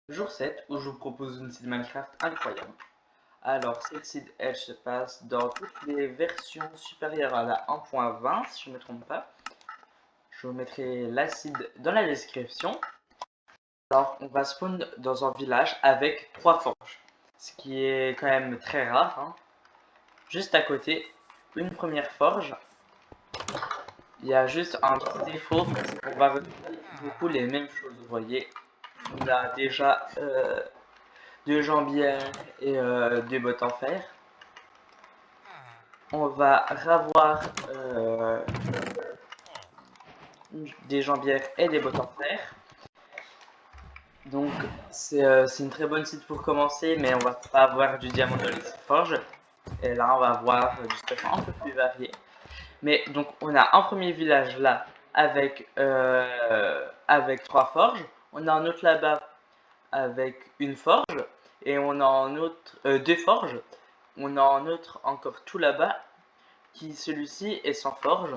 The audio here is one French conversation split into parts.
Jour 7 où je vous propose une seed Minecraft incroyable. Alors cette seed elle se passe dans toutes les versions supérieures à la 1.20 si je ne me trompe pas. Je vous mettrai la seed dans la description. Alors on va spawn dans un village avec 3 forges, ce qui est quand même très rare, hein. Juste à côté, une première forge. Il y a juste un petit défaut, c'est qu'on va retrouver beaucoup les mêmes choses, vous voyez. On a déjà deux jambières et deux bottes en fer. On va ravoir des jambières et des bottes en fer. Donc c'est une très bonne site pour commencer, mais on va pas avoir du diamant dans les forges. Et là on va avoir du stuff un peu plus varié. Mais donc on a un premier village là avec 3 forges. On a un autre là-bas avec une forge. Et on a un autre, 2 forges. On a un autre encore tout là-bas qui celui-ci est sans forge.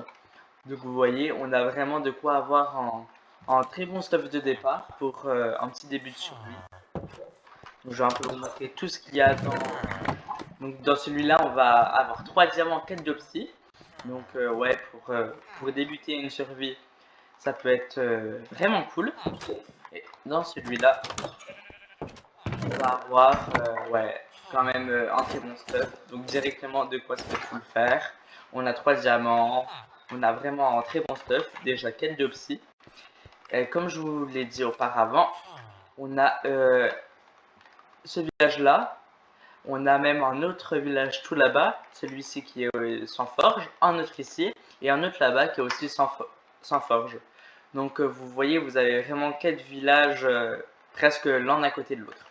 Donc vous voyez, on a vraiment de quoi avoir un très bon stuff de départ pour un petit début de survie. Donc je vais un peu vous montrer tout ce qu'il y a dans... Donc dans celui-là, on va avoir 3 diamants, 4 d'opsie. Donc ouais, pour débuter une survie, ça peut être vraiment cool. Et dans celui-là, on va avoir ouais, quand même un très bon stuff. Donc directement de quoi se peut faire. On a 3 diamants, on a vraiment un très bon stuff. Déjà 4 d'opsie. Et comme je vous l'ai dit auparavant, on a ce village-là. On a même un autre village tout là-bas, celui-ci qui est sans forge, un autre ici, et un autre là-bas qui est aussi sans forge. Donc vous voyez, vous avez vraiment 4 villages presque l'un à côté de l'autre.